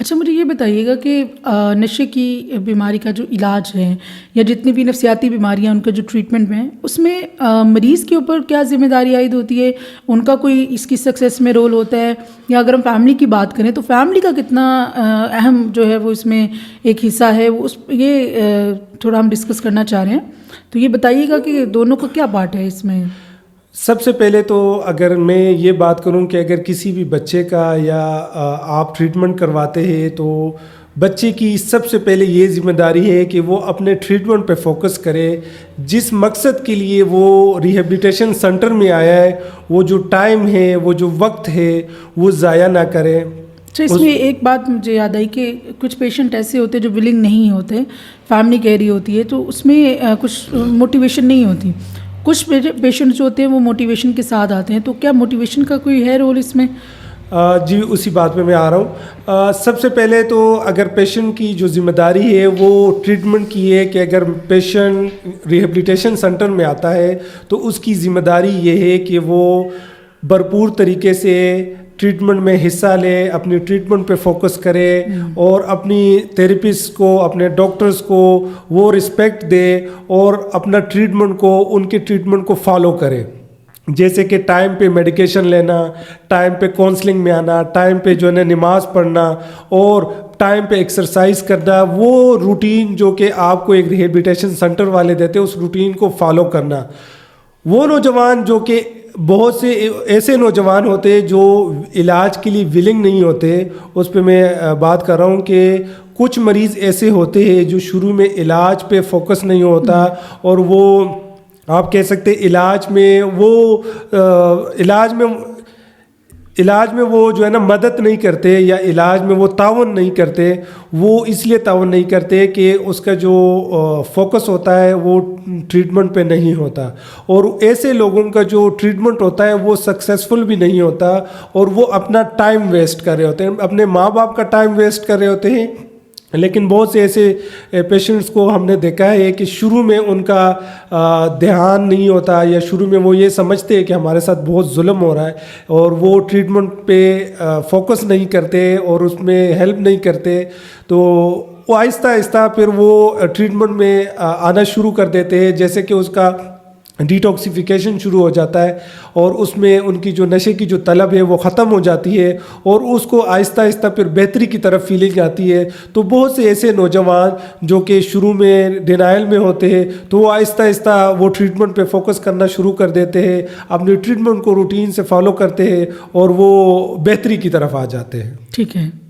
اچھا مجھے یہ بتائیے گا کہ نشے کی بیماری کا جو علاج ہے یا جتنی بھی نفسیاتی بیماریاں ان کا جو ٹریٹمنٹ میں ہے اس میں مریض کے اوپر کیا ذمہ داری عائد ہوتی ہے؟ ان کا کوئی اس کی سکسیس میں رول ہوتا ہے؟ یا اگر ہم فیملی کی بات کریں تو فیملی کا کتنا اہم جو ہے وہ اس میں ایک حصہ ہے، وہ یہ تھوڑا ہم ڈسکس کرنا چاہ رہے ہیں، تو یہ بتائیے گا کہ دونوں کا کیا پارٹ ہے اس میں؟ سب سے پہلے تو اگر میں یہ بات کروں کہ اگر کسی بھی بچے کا یا آپ ٹریٹمنٹ کرواتے ہیں تو بچے کی سب سے پہلے یہ ذمہ داری ہے کہ وہ اپنے ٹریٹمنٹ پہ فوکس کرے. جس مقصد کے لیے وہ ریہیبلیٹیشن سینٹر میں آیا ہے وہ جو ٹائم ہے، وہ جو وقت ہے، وہ ضائع نہ کرے. اچھا، اس میں ایک بات مجھے یاد آئی کہ کچھ پیشنٹ ایسے ہوتے ہیں جو ولنگ نہیں ہوتے، فیملی کہہ رہی ہوتی ہے تو اس میں کچھ موٹیویشن نہیں ہوتی. کچھ پیشنٹ جو ہوتے ہیں وہ موٹیویشن کے ساتھ آتے ہیں، تو کیا موٹیویشن کا کوئی ہے رول اس میں؟ جی اسی بات پہ میں آ رہا ہوں. سب سے پہلے تو اگر پیشنٹ کی جو ذمہ داری ہے وہ ٹریٹمنٹ کی ہے کہ اگر پیشنٹ ریہیبلیٹیشن سینٹر میں آتا ہے تو اس کی ذمہ داری یہ ہے کہ وہ بھرپور طریقے سے ٹریٹمنٹ میں حصہ لے، اپنی ٹریٹمنٹ پہ فوکس کرے اور اپنی تھیراپسٹ کو، اپنے ڈاکٹرز کو وہ رسپیکٹ دے اور اپنا ٹریٹمنٹ کو، ان کے ٹریٹمنٹ کو فالو کرے. جیسے کہ ٹائم پہ میڈیکیشن لینا، ٹائم پہ کاؤنسلنگ میں آنا، ٹائم پہ جو ہے نماز پڑھنا اور ٹائم پہ ایکسرسائز کرنا. وہ روٹین جو کہ آپ کو ایک ریہیبلیٹیشن سینٹر والے دیتے ہیں اس روٹین کو فالو کرنا. وہ نوجوان جو کہ بہت سے ایسے نوجوان ہوتے جو علاج کے لیے ولنگ نہیں ہوتے، اس پہ میں بات کر رہا ہوں کہ کچھ مریض ایسے ہوتے ہیں جو شروع میں علاج پہ فوکس نہیں ہوتا اور وہ آپ کہہ سکتے علاج میں وہ جو ہے نا مدد نہیں کرتے یا علاج میں وہ تعاون نہیں کرتے. وہ اس لیے تعاون نہیں کرتے کہ اس کا جو فوکس ہوتا ہے وہ ٹریٹمنٹ پہ نہیں ہوتا، اور ایسے لوگوں کا جو ٹریٹمنٹ ہوتا ہے وہ سکسیسفل بھی نہیں ہوتا اور وہ اپنا ٹائم ویسٹ کر رہے ہوتے ہیں، اپنے ماں باپ کا ٹائم ویسٹ کر رہے ہوتے ہیں. لیکن بہت سے ایسے پیشنٹس کو ہم نے دیکھا ہے کہ شروع میں ان کا دھیان نہیں ہوتا یا شروع میں وہ یہ سمجھتے ہیں کہ ہمارے ساتھ بہت ظلم ہو رہا ہے اور وہ ٹریٹمنٹ پہ فوکس نہیں کرتے اور اس میں ہیلپ نہیں کرتے. تو وہ آہستہ آہستہ پھر وہ ٹریٹمنٹ میں آنا شروع کر دیتے ہیں، جیسے کہ اس کا ڈیٹاکسیفیکیشن شروع ہو جاتا ہے اور اس میں ان کی جو نشے کی جو طلب ہے وہ ختم ہو جاتی ہے اور اس کو آہستہ آہستہ پھر بہتری کی طرف فیلنگ آتی ہے. تو بہت سے ایسے نوجوان جو کہ شروع میں ڈینائل میں ہوتے ہیں تو وہ آہستہ آہستہ وہ ٹریٹمنٹ پہ فوکس کرنا شروع کر دیتے ہیں، اپنی ٹریٹمنٹ کو روٹین سے فالو کرتے ہیں اور وہ بہتری کی طرف آ جاتے ہیں. ٹھیک ہے.